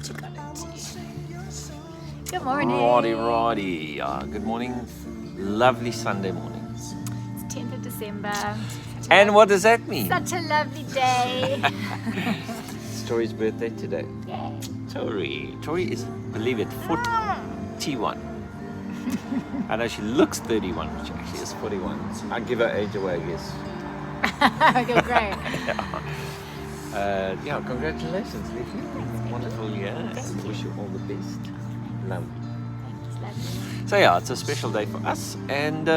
what you got into. Good morning. Righty. Good morning. Lovely Sunday morning. It's 10th of December. And what does that mean? Such a lovely day. It's Tori's birthday today. Yay. Tori is, believe it, 41. I know she looks 31, but she actually is 41. I give her age away, I guess. Okay, great. Congratulations, Leafy. Wonderful year. Thank you. Wish you all the best. Lovely. Thanks, lovely. So it's a special day for us, and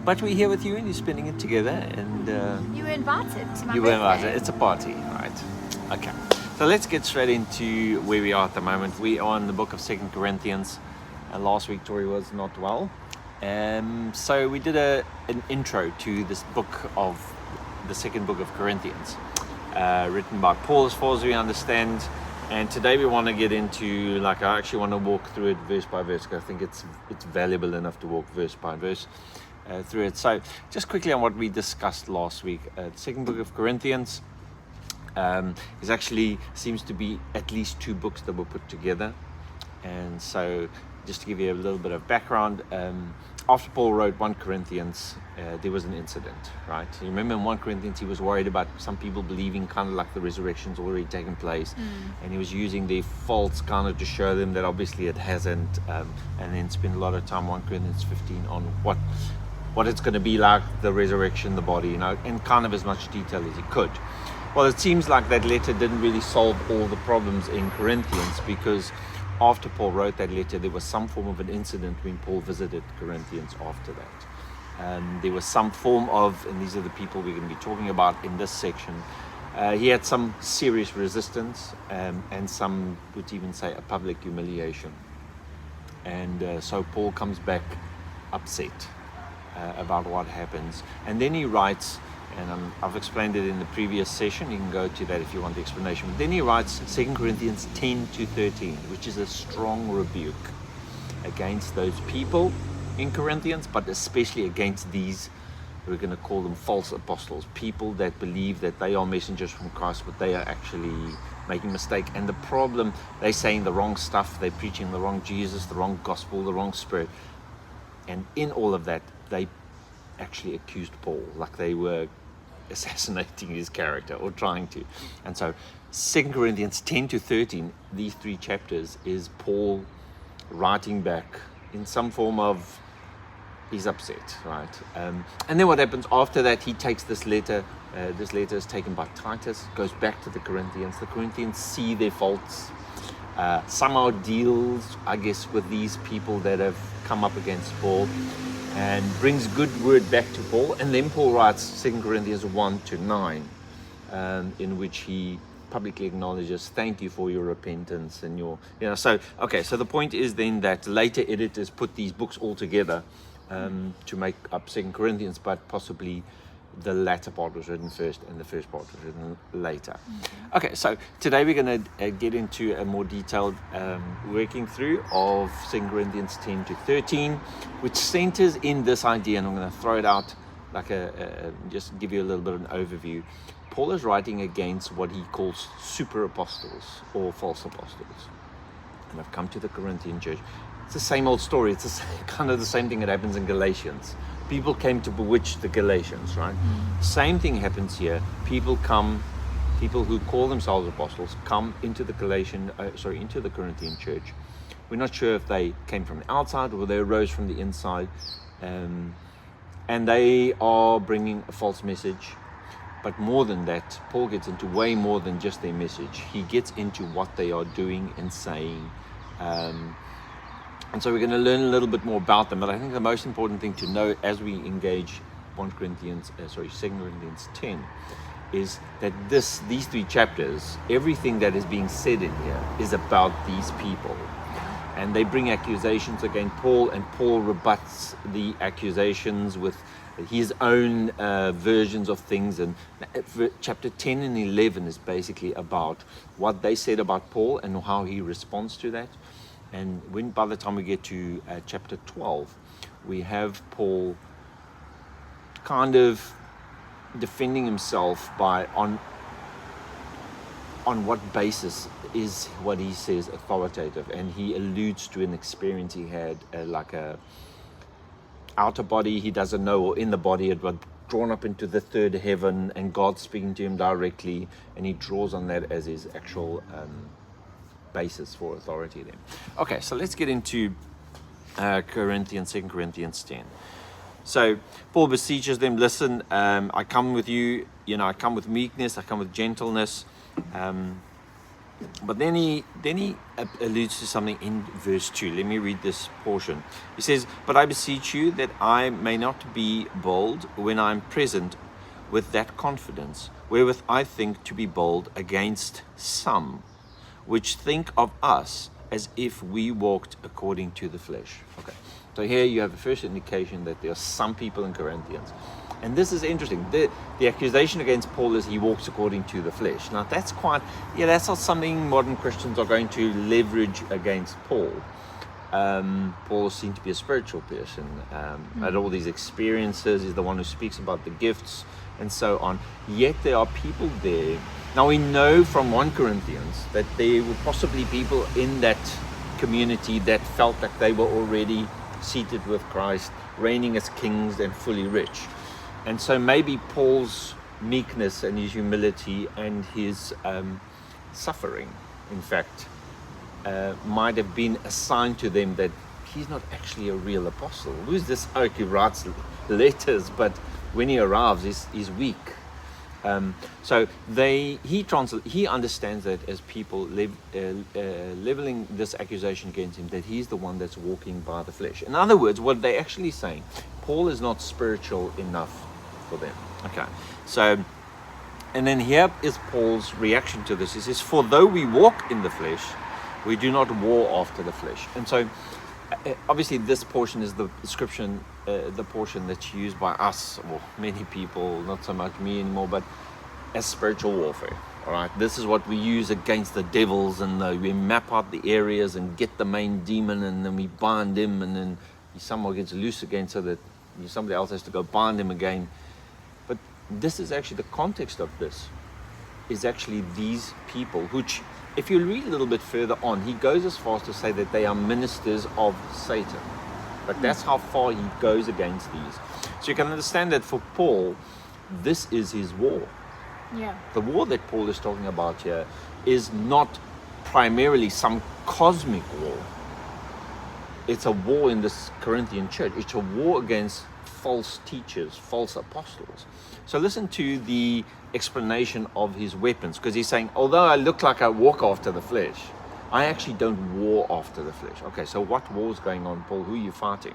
but we're here with you and you're spending it together, and You were invited to my you were birthday. invited. It's a party, right? Okay. So let's get straight into where we are at the moment. We are in the book of 2 Corinthians. Last week Tori was not well. So we did an intro to this book of the second book of Corinthians, written by Paul, as far as we understand. And today we want to get into, I actually want to walk through it verse by verse, because I think it's valuable enough to walk verse by verse through it. So just quickly on what we discussed last week. The second book of Corinthians is actually seems to be at least two books that were put together. And so just to give you a little bit of background, after Paul wrote 1 Corinthians, there was an incident, right? You remember in 1 Corinthians, he was worried about some people believing kind of like the resurrection's already taken place. And he was using their faults kind of to show them that obviously it hasn't. And then spent a lot of time, 1 Corinthians 15, on what it's going to be like, the resurrection, the body, in kind of as much detail as he could. Well, it seems like that letter didn't really solve all the problems in Corinthians, because after Paul wrote that letter, there was some form of an incident when Paul visited Corinthians after that. There was some form of, and these are the people we're going to be talking about in this section, he had some serious resistance, and some would even say a public humiliation. And so Paul comes back upset about what happens. And then he writes, and I've explained it in the previous session, you can go to that if you want the explanation. But then he writes 2 Corinthians 10 to 13, which is a strong rebuke against those people in Corinthians, but especially against these, we're going to call them false apostles, people that believe that they are messengers from Christ, but they are actually making a mistake. And the problem, they're saying the wrong stuff, they're preaching the wrong Jesus, the wrong gospel, the wrong spirit. And in all of that, they actually accused Paul, like they were assassinating his character or trying to. And so 2 Corinthians 10 to 13, these three chapters, is Paul writing back in some form of he's upset, right? And then what happens after that, he takes this letter. This letter is taken by Titus, goes back to the Corinthians. The Corinthians see their faults, somehow deals, I guess, with these people that have come up against Paul, and brings good word back to Paul. And then Paul writes 2 Corinthians 1 to 9, in which he publicly acknowledges, thank you for your repentance and your, so the point is then that later editors put these books all together to make up 2 Corinthians, but possibly the latter part was written first and the first part was written later. Okay, so today we're going to get into a more detailed working through of 2 Corinthians 10 to 13, which centers in this idea, and I'm going to throw it out like just give you a little bit of an overview. Paul is writing against what he calls super apostles or false apostles. And I've come to the Corinthian church. It's the same old story. It's kind of the same thing that happens in Galatians. People came to bewitch the Galatians, right? Same thing happens here. People who call themselves apostles come into the into the Corinthian church. We're not sure if they came from the outside or they arose from the inside, and they are bringing a false message. But more than that, Paul gets into way more than just their message. He gets into what they are doing and saying. And so we're going to learn a little bit more about them. But I think the most important thing to know as we engage 2 Corinthians 10 is that these three chapters, everything that is being said in here is about these people. And they bring accusations against Paul, and Paul rebuts the accusations with his own versions of things. And chapter 10 and 11 is basically about what they said about Paul and how he responds to that. And by the time we get to chapter 12, we have Paul kind of defending himself on what basis is what he says authoritative? And he alludes to an experience he had, like a outer body he doesn't know, or in the body it was drawn up into the third heaven, and God speaking to him directly, and he draws on that as his actual basis for authority then. Okay, so let's get into 2 Corinthians 10. So Paul beseeches them, listen, I come with you, I come with meekness, I come with gentleness. But then he alludes to something in verse 2. Let me read this portion. He says, but I beseech you that I may not be bold when I am present with that confidence, wherewith I think to be bold against some, which think of us as if we walked according to the flesh. Okay, so here you have the first indication that there are some people in Corinthians. And this is interesting. The accusation against Paul is he walks according to the flesh. Now that's that's not something modern Christians are going to leverage against Paul. Paul seemed to be a spiritual person. Had all these experiences. He's the one who speaks about the gifts and so on. Yet there are people there. Now we know from 1 Corinthians that there were possibly people in that community that felt that they were already seated with Christ, reigning as kings and fully rich. And so maybe Paul's meekness and his humility and his suffering, in fact, might have been a sign to them that he's not actually a real apostle. Who's this oak who writes letters, but when he arrives, he's weak. So he understands that as people leveling this accusation against him, that he's the one that's walking by the flesh. In other words, what they're actually saying, Paul is not spiritual enough for them. Okay, so, and then here is Paul's reaction to this. He says, for though we walk in the flesh, we do not war after the flesh. And so obviously this portion is the description, the portion that's used by us, or many people, not so much me anymore, but as spiritual warfare. All right, this is what we use against the devils, and we map out the areas and get the main demon, and then we bind him, and then he somehow gets loose again, so that somebody else has to go bind him again. But this is actually the context of this, is actually these people, which, if you read a little bit further on, he goes as far as to say that they are ministers of Satan. But that's how far he goes against these. So you can understand that for Paul, this is his war. Yeah. The war that Paul is talking about here is not primarily some cosmic war. It's a war in this Corinthian church. It's a war against false teachers, false apostles. So listen to the explanation of his weapons, because he's saying, although I look like I walk after the flesh, I actually don't war after the flesh. Okay, so what war is going on, Paul? Who are you fighting?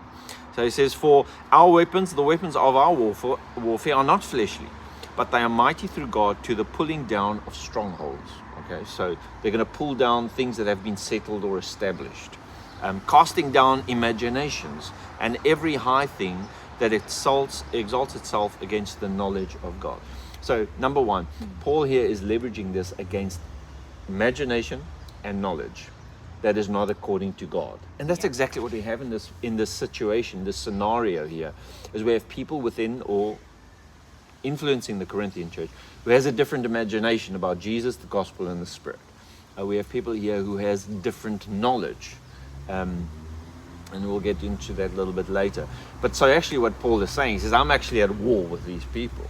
So he says, for our weapons, the weapons of our warfare are not fleshly, but they are mighty through God to the pulling down of strongholds. Okay, so they're going to pull down things that have been settled or established. Casting down imaginations and every high thing that exalts itself against the knowledge of God. So number one, Paul here is leveraging this against imagination and knowledge that is not according to God. And that's exactly what we have in this situation, this scenario here, is we have people within or influencing the Corinthian church who has a different imagination about Jesus, the gospel, and the Spirit. We have people here who has different knowledge. And we'll get into that a little bit later. But so actually what Paul is saying, he says, I'm actually at war with these people.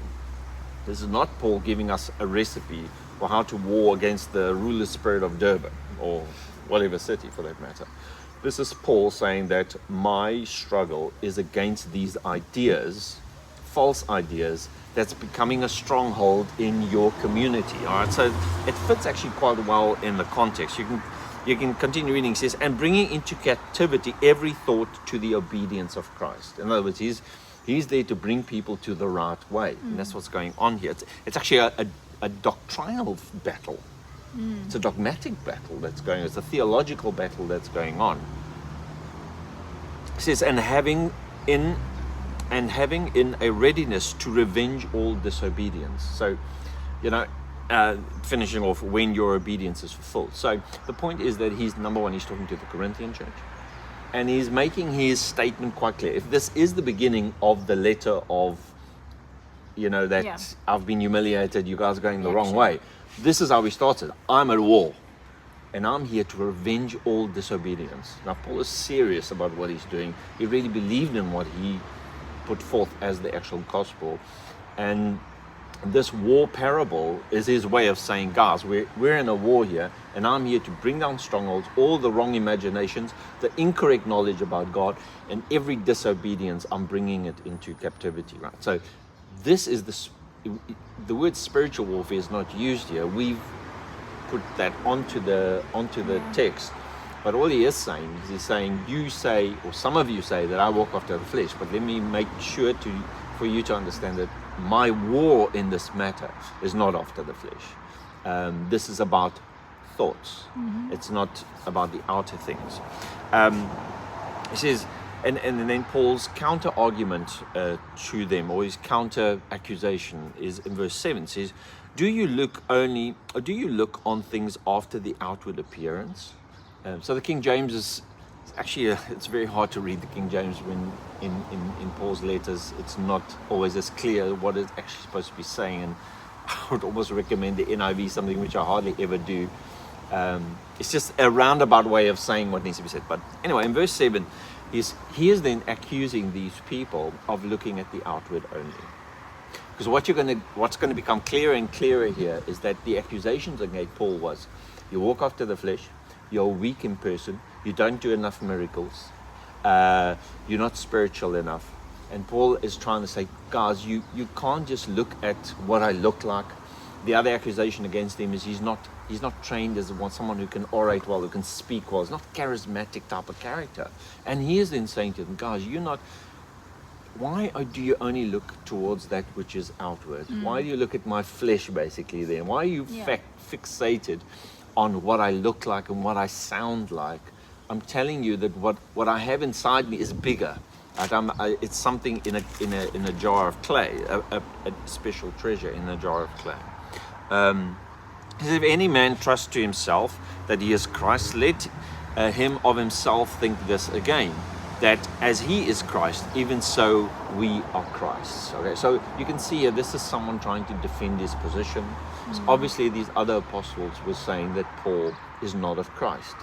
This is not Paul giving us a recipe for how to war against the ruler spirit of Durban, or whatever city for that matter. This is Paul saying that my struggle is against these ideas, false ideas, that's becoming a stronghold in your community. All right, so it fits actually quite well in the context. You can continue reading. He says, and bringing into captivity every thought to the obedience of Christ. In other words, he's there to bring people to the right way. And that's what's going on here. It's actually a doctrinal battle. It's a dogmatic battle that's going on. It's a theological battle that's going on. He says, and having in a readiness to revenge all disobedience. So, finishing off when your obedience is fulfilled. So the point is that he's talking to the Corinthian church, and he's making his statement quite clear. If this is the beginning of the letter of, I've been humiliated, you guys are going the wrong way, this is how we started. I'm at war, and I'm here to revenge all disobedience. Now, Paul is serious about what he's doing. He really believed in what he put forth as the actual gospel. And this war parable is his way of saying, guys, we're in a war here, and I'm here to bring down strongholds, all the wrong imaginations, the incorrect knowledge about God, and every disobedience, I'm bringing it into captivity, right? So this is the word spiritual warfare is not used here. We've put that onto the text, but all he is saying is he's saying, you say, or some of you say, that I walk after the flesh, but let me make sure for you to understand that my war in this matter is not after the flesh. This is about thoughts. It's not about the outer things. He says, and then Paul's counter argument to them, or his counter accusation, is in verse 7. Says, do you look on things after the outward appearance? So the King James is actually it's very hard to read the King James when in Paul's letters. It's not always as clear what it's actually supposed to be saying, and I would almost recommend the NIV, something which I hardly ever do. It's just a roundabout way of saying what needs to be said. But anyway, in verse 7, he is then accusing these people of looking at the outward only. Because what's going to become clearer and clearer here is that the accusations against Paul was, you walk after the flesh, you're weak in person, you don't do enough miracles, you're not spiritual enough. And Paul is trying to say, guys, you can't just look at what I look like. The other accusation against him is he's not trained as someone who can orate well, who can speak well. He's not charismatic type of character. And he is then saying to them, guys, why do you only look towards that which is outward? Why do you look at my flesh, basically, then? Why are you fixated on what I look like and what I sound like? I'm telling you that what I have inside me is bigger. Like it's something in a jar of clay, a special treasure in a jar of clay. If any man trusts to himself that he is Christ, let him of himself think this again, that as he is Christ, even so we are Christ. Okay, so you can see here, this is someone trying to defend his position. So obviously these other apostles were saying that Paul is not of Christ.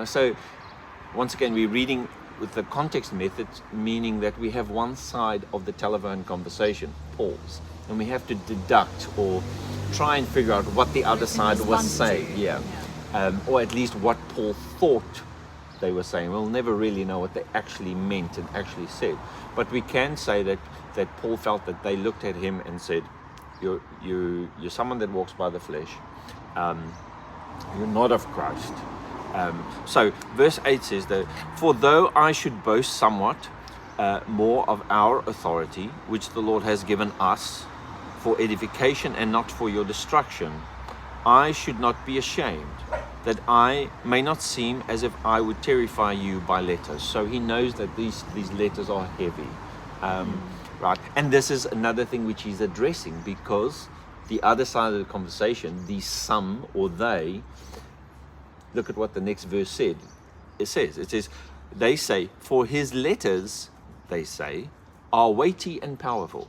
So once again, we're reading with the context method, meaning that we have one side of the telephone conversation, Paul's, and we have to deduct or try and figure out what the other side was saying. Or at least what Paul thought they were saying. We'll never really know what they actually meant and actually said, but we can say that Paul felt that they looked at him and said, you're someone that walks by the flesh, you're not of Christ. So verse 8 says that, for though I should boast somewhat more of our authority, which the Lord has given us for edification and not for your destruction, I should not be ashamed, that I may not seem as if I would terrify you by letters. So he knows that these letters are heavy, right? And this is another thing which he's addressing, because the other side of the conversation, the some or they, look at what the next verse said. It says, they say, for his letters, they say, are weighty and powerful,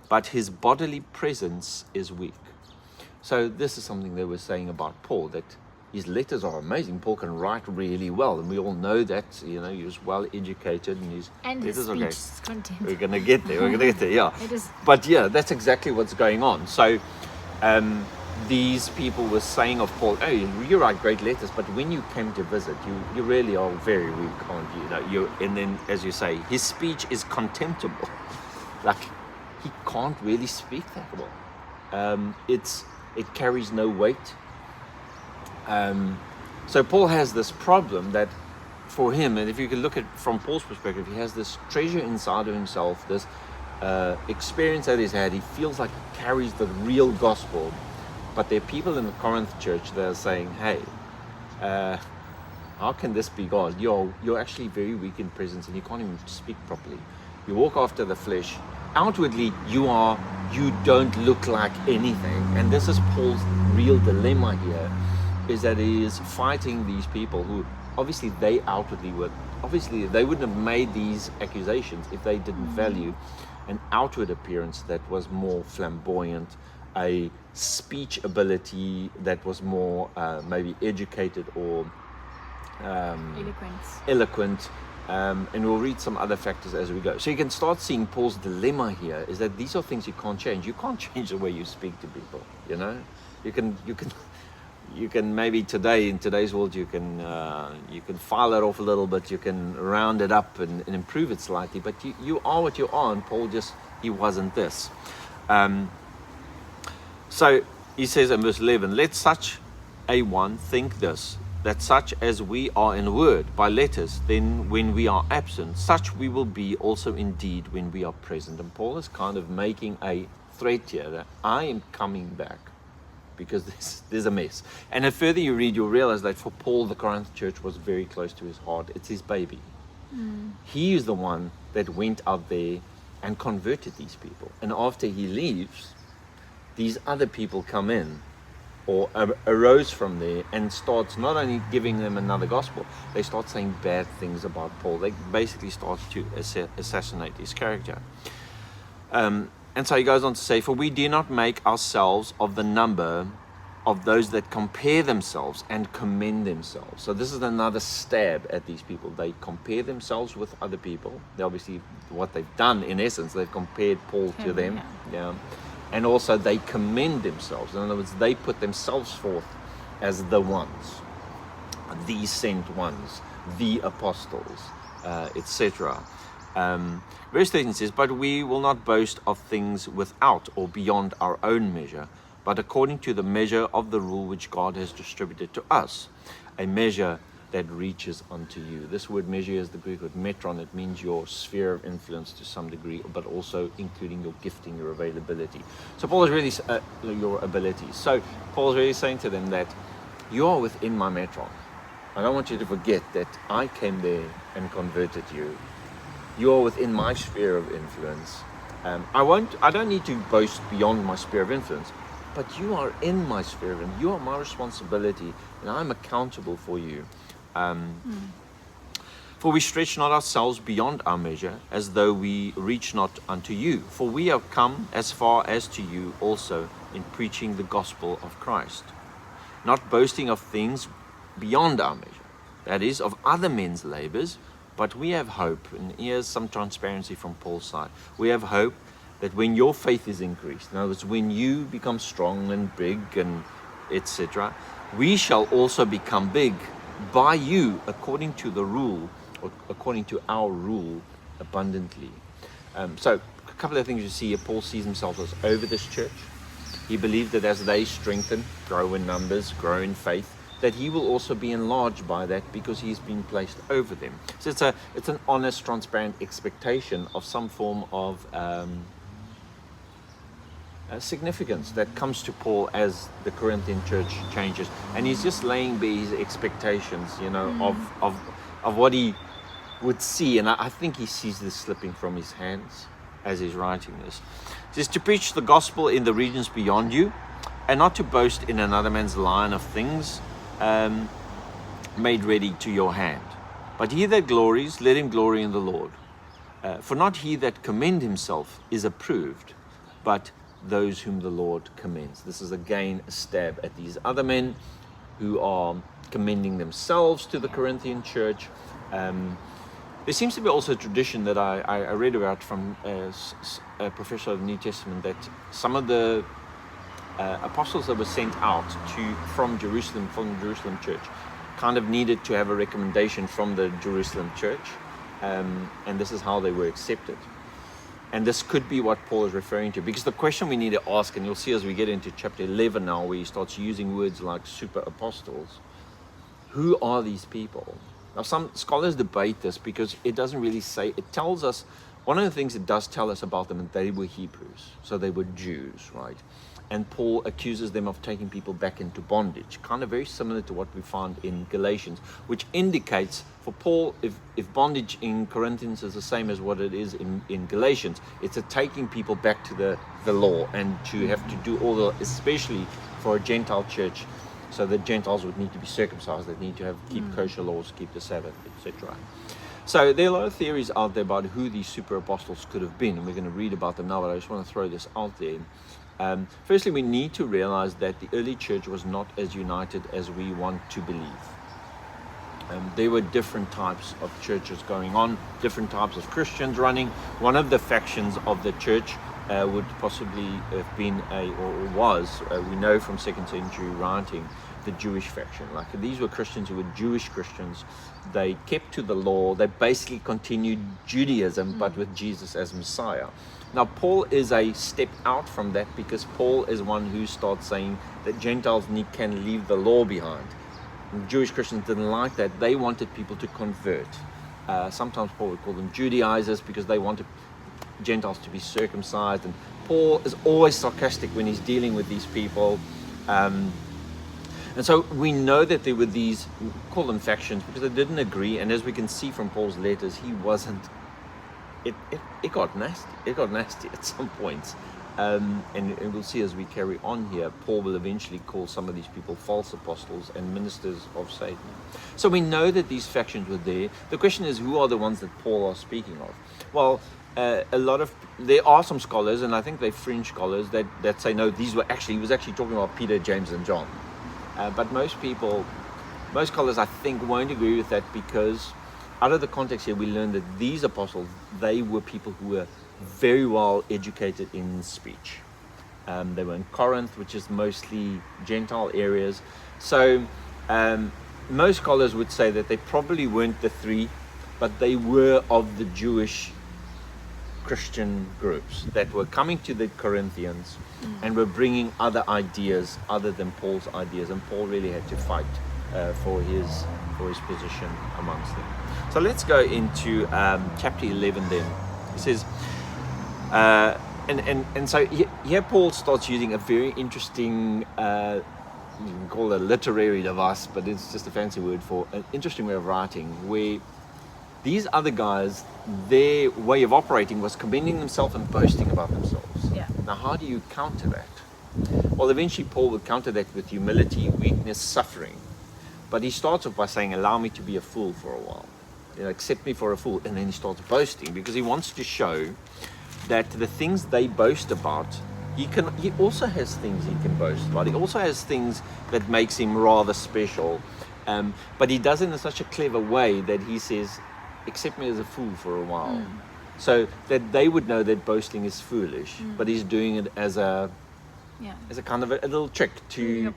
but his bodily presence is weak. So this is something they were saying about Paul, that his letters are amazing. Paul can write really well, and we all know that. He was well educated, and his letters are great. Content. We're going to get there. Yeah. It is. But yeah, that's exactly what's going on. So these people were saying of Paul, "Oh, you write great letters, but when you came to visit, you really are very weak, aren't you? And then, as you say, his speech is contemptible. Like, he can't really speak that well. It carries no weight." So Paul has this problem that for him, and if you can look at from Paul's perspective, he has this treasure inside of himself, this experience that he's had. He feels like he carries the real gospel, but there are people in the Corinth church that are saying, hey, how can this be God? You're actually very weak in presence, and you can't even speak properly. You walk after the flesh. Outwardly, you don't look like anything. And this is Paul's real dilemma here, is that he is fighting these people who obviously they wouldn't have made these accusations if they didn't value an outward appearance that was more flamboyant, a speech ability that was more maybe educated or eloquent. And we'll read some other factors as we go. So you can start seeing Paul's dilemma here is that these are things you can't change. You can't change the way you speak to people, you know. You can maybe today, in today's world, you can file it off a little bit, you can round it up and improve it slightly, but you are what you are, and Paul he wasn't this. So he says in verse 11, let such a one think this, that such as we are in word by letters, then when we are absent, such we will be also indeed when we are present. And Paul is kind of making a threat here that I am coming back because there's a mess. And the further you read, you'll realize that for Paul, the Corinth church was very close to his heart. It's his baby. He is the one that went out there and converted these people. And after he leaves, these other people come in or arose from there and starts not only giving them another gospel, they start saying bad things about Paul. They basically start to assassinate his character. And so he goes on to say, for we do not make ourselves of the number of those that compare themselves and commend themselves. So this is another stab at these people. They compare themselves with other people. They obviously, what they've done in essence, they've compared Paul to them. Yeah. And also they commend themselves. In other words, they put themselves forth as the ones, the sent ones, the apostles, etc. Verse 13 says, but we will not boast of things without or beyond our own measure, but according to the measure of the rule which God has distributed to us, a measure that reaches unto you. This word measure is the Greek word metron. It means your sphere of influence to some degree, but also including your gifting, your availability. So Paul is really, your abilities. So Paul is really saying to them that you are within my metron. I don't want you to forget that I came there and converted you. You are within my sphere of influence. I don't need to boast beyond my sphere of influence, but you are in my sphere and you are my responsibility, and I'm accountable for you. For we stretch not ourselves beyond our measure, as though we reach not unto you. For we have come as far as to you also in preaching the gospel of Christ, not boasting of things beyond our measure, that is, of other men's labors, but we have hope. And here's some transparency from Paul's side. We have hope that when your faith is increased, in other words, when you become strong and big and etc., we shall also become big by you according to the rule, or according to our rule, abundantly. So a couple of things you see here. Paul sees himself as over this church. He believed that as they strengthen, grow in numbers, grow in faith, that he will also be enlarged by that because he's been placed over them. So it's an honest, transparent expectation of some form of significance that comes to Paul as the Corinthian church changes, and he's just laying bare his expectations, of what he would see. And I think he sees this slipping from his hands as he's writing this. It says to preach the gospel in the regions beyond you, and not to boast in another man's line of things made ready to your hand. But he that glories, let him glory in the Lord. For not he that commend himself is approved, but those whom the Lord commends. This is again a stab at these other men who are commending themselves to the Corinthian church. There seems to be also a tradition that I read about from a professor of the New Testament, that some of the apostles that were sent out from the Jerusalem church kind of needed to have a recommendation from the Jerusalem church, and this is how they were accepted. And this could be what Paul is referring to, because the question we need to ask, and you'll see as we get into chapter 11 now, where he starts using words like super apostles, who are these people? Now some scholars debate this because it doesn't really say. It tells us, one of the things it does tell us about them is they were Hebrews, so they were Jews, right? And Paul accuses them of taking people back into bondage, kind of very similar to what we found in Galatians, which indicates for Paul, if bondage in Corinthians is the same as what it is in Galatians, it's a taking people back to the law and to have to do all the, especially for a Gentile church, so the Gentiles would need to be circumcised, they need to keep kosher laws, keep the Sabbath, etc. So there are a lot of theories out there about who these super apostles could have been, and we're going to read about them now, but I just want to throw this out there. Firstly, we need to realize that the early church was not as united as we want to believe. There were different types of churches going on, different types of Christians running. One of the factions of the church would possibly have been we know from 2nd century writing, the Jewish faction. Like, these were Christians who were Jewish Christians. They kept to the law. They basically continued Judaism, but with Jesus as Messiah. Now, Paul is a step out from that, because Paul is one who starts saying that Gentiles can leave the law behind. And Jewish Christians didn't like that. They wanted people to convert. Sometimes Paul would call them Judaizers, because they wanted Gentiles to be circumcised. And Paul is always sarcastic when he's dealing with these people. And so we know that there were these, call them factions, because they didn't agree. And as we can see from Paul's letters, he wasn't, it got nasty. It got nasty at some points. And we'll see as we carry on here, Paul will eventually call some of these people false apostles and ministers of Satan. So we know that these factions were there. The question is, who are the ones that Paul is speaking of? Well, there are some scholars, and I think they're fringe scholars, that say, no, he was actually talking about Peter, James, and John. But most scholars, I think, won't agree with that, because out of the context here, we learn that these apostles, they were people who were very well educated in speech. They were in Corinth, which is mostly Gentile areas. So most scholars would say that they probably weren't the three, but they were of the Jewish Christian groups that were coming to the Corinthians and were bringing other ideas other than Paul's ideas, and Paul really had to fight for his position amongst them. So let's go into chapter 11 then. He says, and so here Paul starts using a very interesting, you can call it a literary device, but it's just a fancy word for an interesting way of writing, where these other guys, their way of operating was commending themselves and boasting about themselves. Yeah. Now, how do you counter that? Well, eventually Paul would counter that with humility, weakness, suffering. But he starts off by saying, allow me to be a fool for a while. Accept me for a fool. And then he starts boasting, because he wants to show that the things they boast about, he also has things he can boast about. He also has things that makes him rather special. But he does it in such a clever way that he says, accept me as a fool for a while. So that they would know that boasting is foolish, but he's doing it as a kind of a little trick to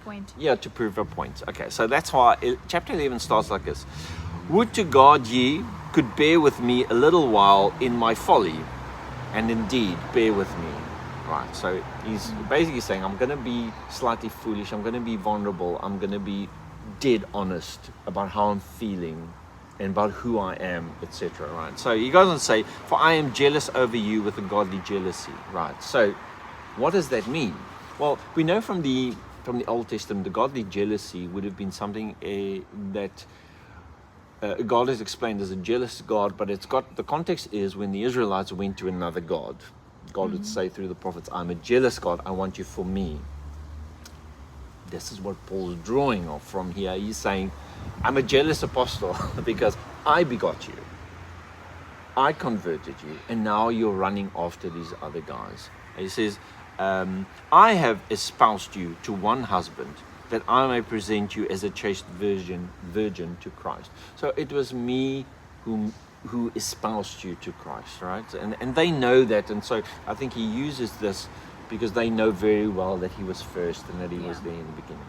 prove a point. Okay, so that's why chapter 11 starts like this. Would to God ye could bear with me a little while in my folly, and indeed bear with me. Right, so he's basically saying, I'm going to be slightly foolish, I'm going to be vulnerable, I'm going to be dead honest about how I'm feeling and about who I am, etc. Right, so he goes on to say, for I am jealous over you with a godly jealousy. Right, so what does that mean? Well, we know from the Old Testament, the godly jealousy would have been something that God is explained as a jealous God, but the context is when the Israelites went to another God. God would say through the prophets, I'm a jealous God, I want you for me. This is what Paul's drawing off from here. He's saying, I'm a jealous apostle because I begot you. I converted you, and now you're running after these other guys. And he says, I have espoused you to one husband, that I may present you as a chaste virgin to Christ. So it was me who espoused you to Christ, right? And they know that, and so I think he uses this because they know very well that he was first and that he was there in the beginning.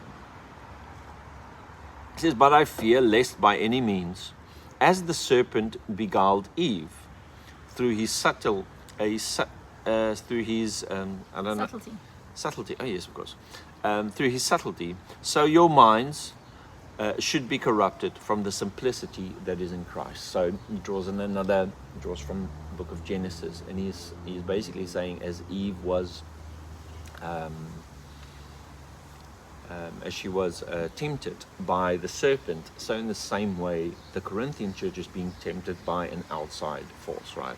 He says, but I fear lest by any means, as the serpent beguiled Eve through his subtlety. Oh yes, of course. Through his subtlety, so your minds should be corrupted from the simplicity that is in Christ. So he draws from the book of Genesis, and he's basically saying, as Eve was, as she was tempted by the serpent, so in the same way the Corinthian church is being tempted by an outside force, right?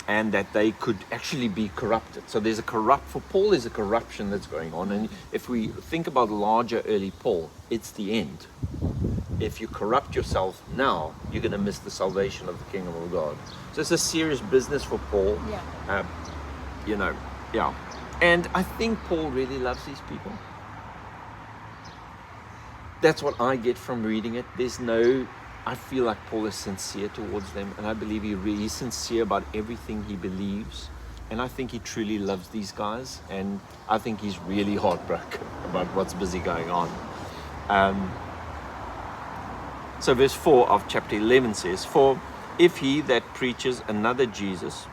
And that they could actually be corrupted. So for Paul there's a corruption that's going on. And if we think about larger early Paul, it's the end. If you corrupt yourself now, you're going to miss the salvation of the kingdom of God. So it's a serious business for Paul. And I think Paul really loves these people. That's what I get from reading it. I feel like Paul is sincere towards them, and I believe he's sincere about everything he believes. And I think he truly loves these guys, and I think he's really heartbroken about what's busy going on. So verse 4 of chapter 11 says, "For if he that preaches another Jesus,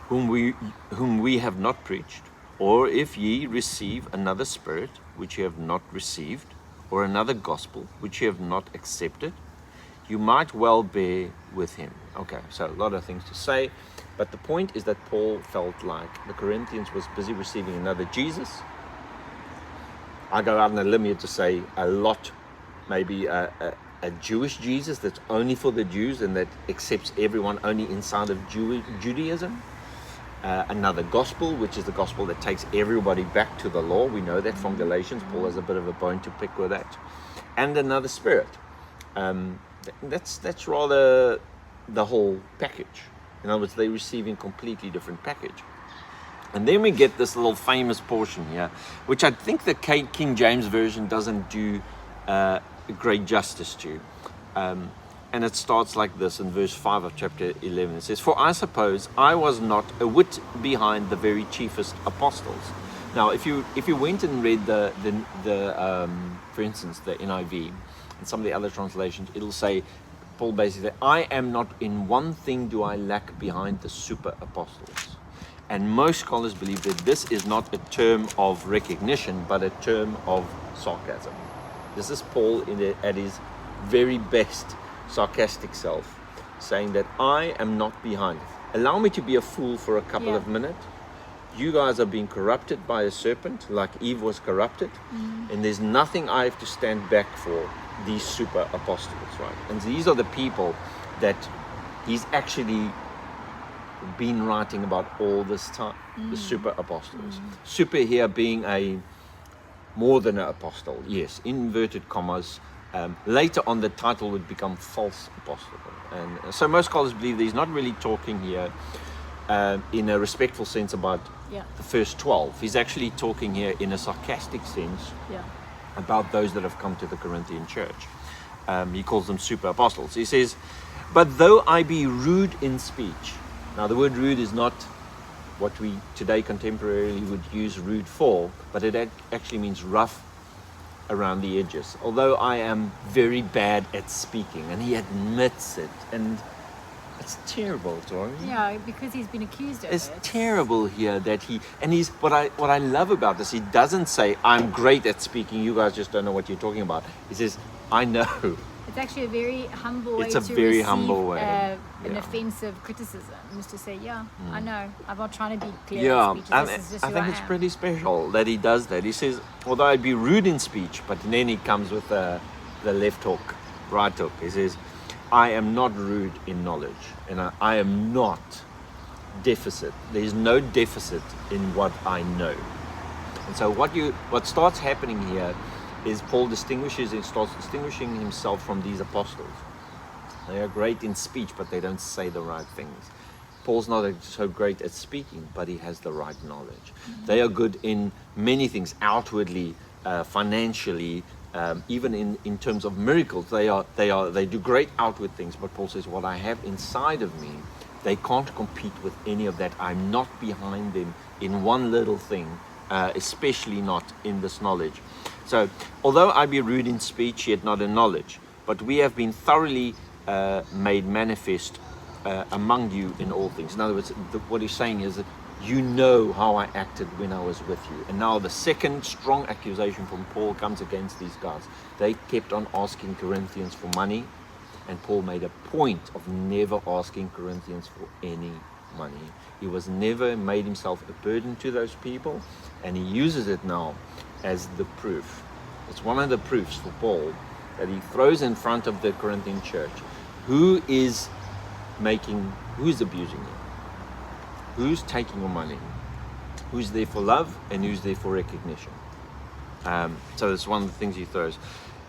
whom we have not preached, or if ye receive another spirit, which ye have not received, or another gospel, which ye have not accepted, you might well bear with him." Okay, so a lot of things to say, but the point is that Paul felt like the Corinthians was busy receiving another Jesus. I go out on a limb here to say a lot, maybe a Jewish Jesus that's only for the Jews and that accepts everyone only inside of Judaism. Another gospel, which is the gospel that takes everybody back to the law. We know that from Galatians. Paul has a bit of a bone to pick with that. And another spirit. That's rather the whole package. In other words, they're receiving completely different package. And then we get this little famous portion here, which I think the King James Version doesn't do great justice to. And it starts like this in verse 5 of chapter 11. It says, "For I suppose I was not a whit behind the very chiefest apostles." Now, if you went and read for instance, the NIV and some of the other translations, it'll say, Paul basically, "I am not in one thing do I lack behind the super apostles." And most scholars believe that this is not a term of recognition, but a term of sarcasm. This is Paul at his very best sarcastic self, saying that I am not behind. Allow me to be a fool for a couple of minutes. You guys are being corrupted by a serpent, like Eve was corrupted, and there's nothing I have to stand back for these super apostles, right? And these are the people that he's actually been writing about all this time, the super apostles. Super here being more than an apostle, yes, inverted commas. Later on, the title would become false apostle. And so most scholars believe that he's not really talking here in a respectful sense about the first 12. He's actually talking here in a sarcastic sense about those that have come to the Corinthian church. He calls them super apostles. He says, "But though I be rude in speech." Now, the word rude is not what we today contemporarily would use rude for, but it actually means rough around the edges. Although I am very bad at speaking, and he admits it, and it's terrible, Tori. Yeah, because he's been accused of it. It's terrible here that he's what I love about this, he doesn't say, "I'm great at speaking, you guys just don't know what you're talking about." He says, "I know." It's actually a very humble way to very receive humble way. An offensive criticism, is to say, I know, I'm not trying to be clear Yeah, in speech. and This is just I who think I it's am. pretty special that he does that. He says, although I'd be rude in speech, but then he comes with the left hook, right hook. He says, I am not rude in knowledge, and I am not deficit. There's no deficit in what I know. And so what starts happening here is Paul starts distinguishing himself from these apostles. They are great in speech, but they don't say the right things. Paul's not so great at speaking, but he has the right knowledge. They are good in many things, outwardly, financially, even in terms of miracles. They do great outward things, but Paul says, what I have inside of me, they can't compete with any of that. I'm not behind them in one little thing, especially not in this knowledge. So, although I be rude in speech, yet not in knowledge, but we have been thoroughly made manifest among you in all things. In other words, what he's saying is that you know how I acted when I was with you. And now the second strong accusation from Paul comes against these guys. They kept on asking Corinthians for money, and Paul made a point of never asking Corinthians for any money. He was never made himself a burden to those people, and he uses it now as the proof. It's one of the proofs for Paul that he throws in front of the Corinthian church. Who's abusing you? Who's taking your money? Who's there for love and who's there for recognition? So that's one of the things he throws.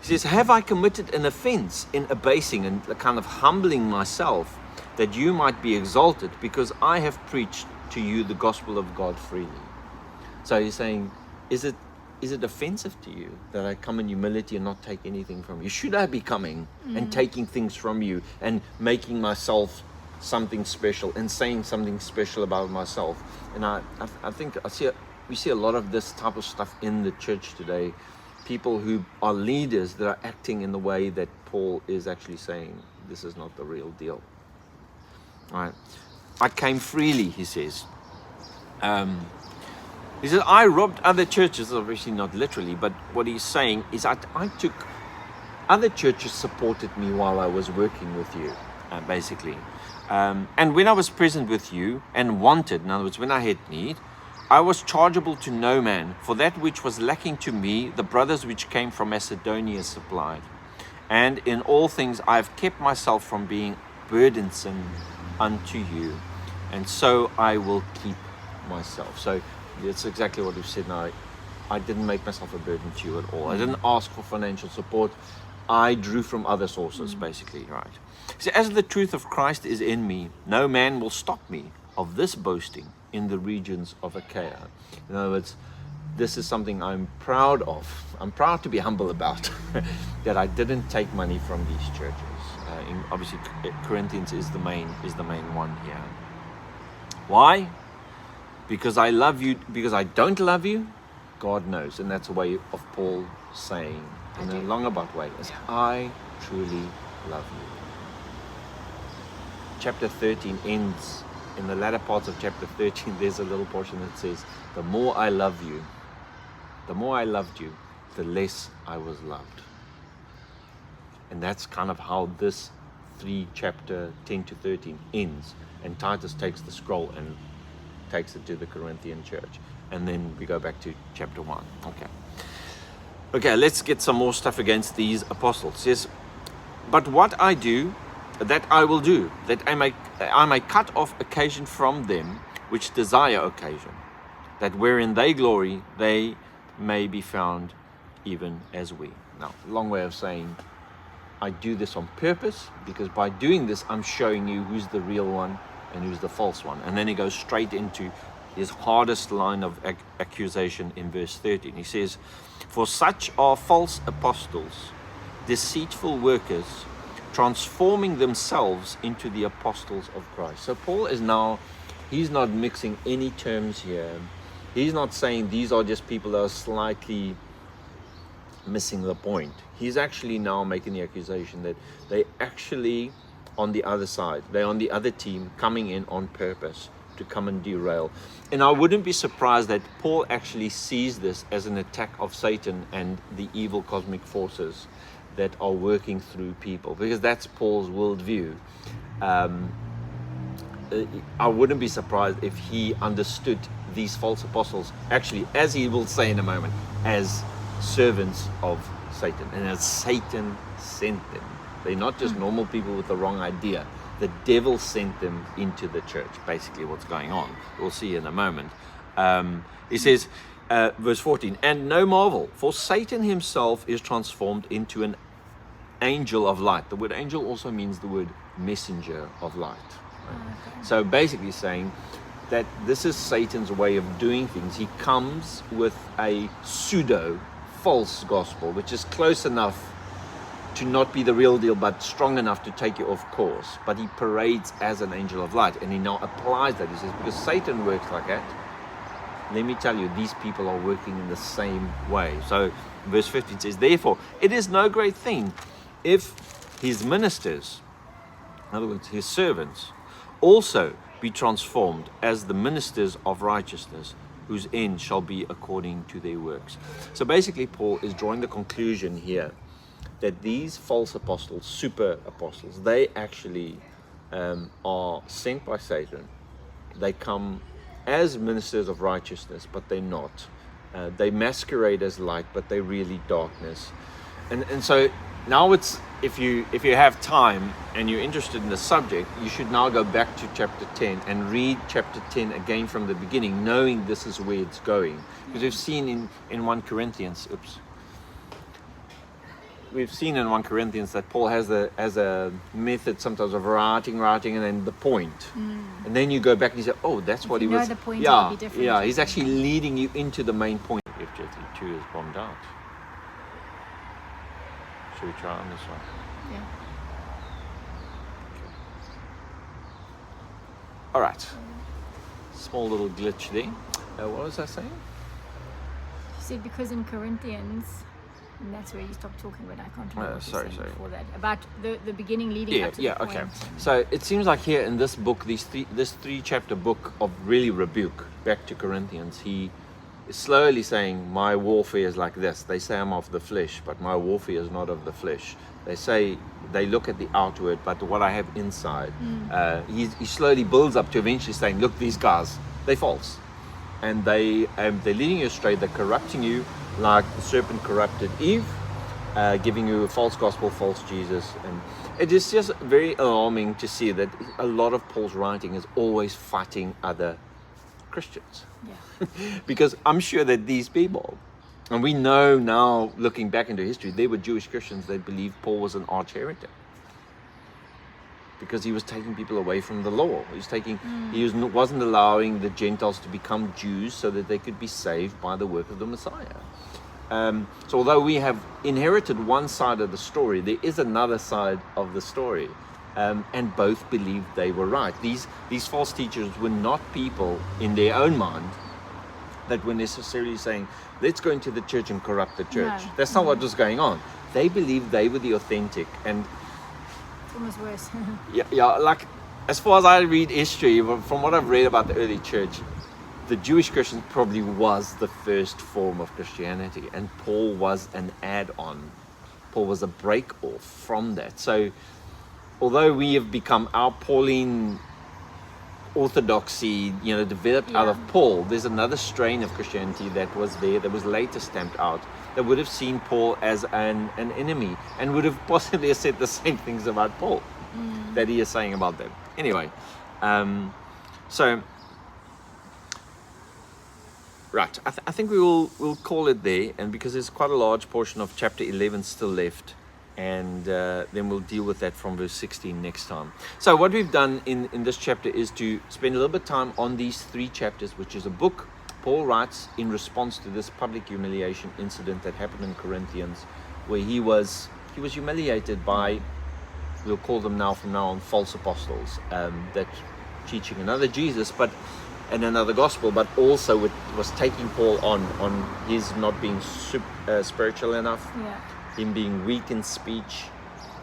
He says, have I committed an offense in abasing and kind of humbling myself that you might be exalted, because I have preached to you the gospel of God freely? So he's saying, is it offensive to you that I come in humility and not take anything from you? Should I be coming and taking things from you and making myself something special and saying something special about myself? And I think we see a lot of this type of stuff in the church today. People who are leaders that are acting in the way that Paul is actually saying, this is not the real deal. All right. I came freely, he says. He says, I robbed other churches, obviously not literally, but what he's saying is I took, other churches supported me while I was working with you, basically. And when I was present with you and wanted, in other words, when I had need, I was chargeable to no man, for that which was lacking to me, the brothers which came from Macedonia supplied. And in all things I have kept myself from being burdensome unto you, and so I will keep myself. So it's exactly what we've said now. I didn't make myself a burden to you at all. I didn't ask for financial support. I drew from other sources, basically, right? So as the truth of Christ is in me, no man will stop me of this boasting in the regions of Achaia. In other words, this is something I'm proud of. I'm proud to be humble about, that I didn't take money from these churches. Obviously, Corinthians is the main one here. Why? Because I love you. Because I don't love you, God knows, and that's a way of Paul saying, in a longabout way, is I truly love you. Chapter 13 ends. In the latter parts of chapter 13, there's a little portion that says, the more I love you, the more I loved you, the less I was loved. And that's kind of how this 3 chapter 10 to 13 ends. And Titus takes the scroll and takes it to the Corinthian church. And then we go back to chapter 1. Okay, let's get some more stuff against these apostles. It says, but what I do, that I will do, that I may cut off occasion from them which desire occasion, that wherein they glory, they may be found even as we. Now, long way of saying, I do this on purpose, because by doing this, I'm showing you who's the real one and who's the false one. And then he goes straight into his hardest line of accusation in verse 13. He says, for such are false apostles, deceitful workers, transforming themselves into the apostles of Christ. So Paul is now, he's not mixing any terms here. He's not saying these are just people that are slightly missing the point. He's actually now making the accusation that they actually on the other side, they're on the other team, coming in on purpose to come and derail. And I wouldn't be surprised that Paul actually sees this as an attack of Satan and the evil cosmic forces that are working through people, because that's Paul's worldview. I wouldn't be surprised if he understood these false apostles actually, as he will say in a moment, as servants of Satan, and as Satan sent them. They're not just normal people with the wrong idea. The devil sent them into the church, basically what's going on. We'll see in a moment. He says, verse 14, and no marvel, for Satan himself is transformed into an angel of light. The word angel also means the word messenger of light. Right? So basically saying that this is Satan's way of doing things. He comes with a pseudo false gospel, which is close enough to not be the real deal, but strong enough to take you off course. But he parades as an angel of light, and he now applies that. He says, because Satan works like that, let me tell you, these people are working in the same way. So verse 15 says, therefore, it is no great thing if his ministers, in other words, his servants, also be transformed as the ministers of righteousness, whose end shall be according to their works. So basically, Paul is drawing the conclusion here that these false apostles, super apostles, they actually are sent by Satan. They come as ministers of righteousness, but they're not. They masquerade as light, but they're really darkness. And so now it's, if you have time and you're interested in the subject, you should now go back to chapter 10 and read chapter 10 again from the beginning, knowing this is where it's going. Because we've seen in 1 Corinthians, we've seen in 1 Corinthians that Paul has a method sometimes of writing, and then the point. And then you go back and you say, oh, that's what he was. The point, it'll be different. Yeah, he's actually leading you into the main point. If J2 is bombed out. Should we try on this one? Yeah. All right. Small little glitch there. What was I saying? You said because in Corinthians, and that's where you stopped talking, but I can't remember what you sorry. said before that. About the beginning leading up to the point. Okay. So it seems like here in this book, this 3-chapter book of really rebuke back to Corinthians, he is slowly saying, my warfare is like this. They say I'm of the flesh, but my warfare is not of the flesh. They say they look at the outward, but what I have inside. He slowly builds up to eventually saying, look, these guys, they're false. And they're leading you astray. They're corrupting you like the serpent corrupted Eve, giving you a false gospel, false Jesus. And it is just very alarming to see that a lot of Paul's writing is always fighting other Christians. Yeah. Because I'm sure that these people, and we know now, looking back into history, they were Jewish Christians. They believed Paul was an arch heretic because he was taking people away from the law. He wasn't allowing the Gentiles to become Jews so that they could be saved by the work of the Messiah. So although we have inherited one side of the story, there is another side of the story. And both believed they were right. These false teachers were not people in their own mind that were necessarily saying, let's go into the church and corrupt the church. No. That's not what was going on. They believed they were the authentic. And it's almost worse. yeah, like as far as I read history, from what I've read about the early church, the Jewish Christian probably was the first form of Christianity, and Paul was an add-on. Paul was a break-off from that. So although we have become our Pauline orthodoxy, developed out of Paul, there's another strain of Christianity that was there, that was later stamped out, that would have seen Paul as an enemy, and would have possibly said the same things about Paul that he is saying about them. Anyway, so right, I think we'll call it there, and because there's quite a large portion of chapter 11 still left, and then we'll deal with that from verse 16 next time. So what we've done in this chapter is to spend a little bit of time on these 3 chapters, which is a book Paul writes in response to this public humiliation incident that happened in Corinthians, where he was humiliated by, we'll call them now from now on, false apostles, that teaching another Jesus and another gospel, but also was taking Paul on his not being spiritual enough, him being weak in speech,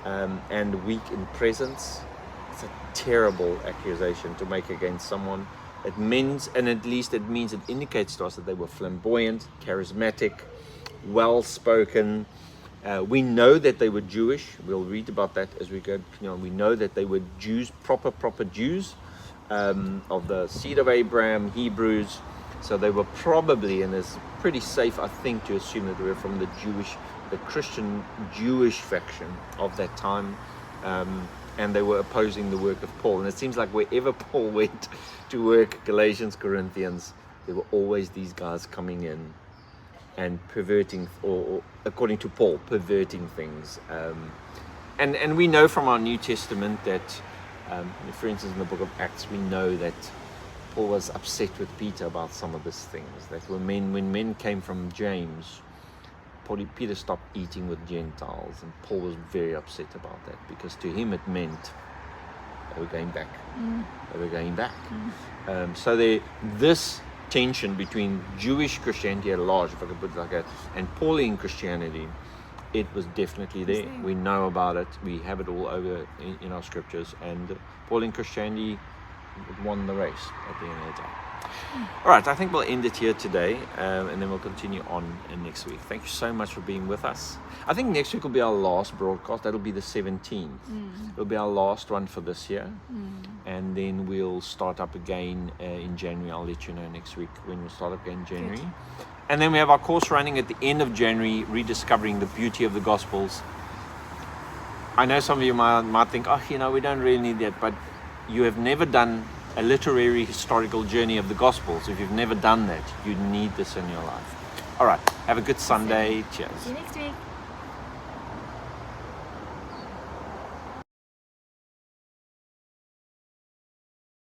and weak in presence. It's a terrible accusation to make against someone. It means it indicates to us that they were flamboyant, charismatic, well-spoken. We know that they were Jewish. We'll read about that as we go. We know that they were Jews, proper Jews, of the seed of Abraham, Hebrews. So they were probably, and it's pretty safe, I think, to assume that they were from the Christian Jewish faction of that time, and they were opposing the work of Paul. And it seems like wherever Paul went to work, Galatians, Corinthians, there were always these guys coming in and perverting, or according to Paul, perverting things. And we know from our New Testament that, for instance, in the book of Acts, we know that Paul was upset with Peter about some of these things. That when men came from James, Peter stopped eating with Gentiles, and Paul was very upset about that, because to him it meant they were going back. They were going back. So this tension between Jewish Christianity at large, if I could put it like that, and Pauline Christianity, it was definitely there. We know about it. We have it all over in our scriptures, and Pauline Christianity won the race at the end of the day. All right, I think we'll end it here today, and then we'll continue on next week. Thank you so much for being with us. I think next week will be our last broadcast. That'll be the 17th. It'll be our last one for this year, and then we'll start up again in January. I'll let you know next week when we'll start up again in January. Good. And then we have our course running at the end of January, Rediscovering the Beauty of the Gospels. I know some of you might think, we don't really need that, but you have never done a literary historical journey of the Gospels. If you've never done that, you need this in your life. All right, have a good Sunday. Cheers. See you next week.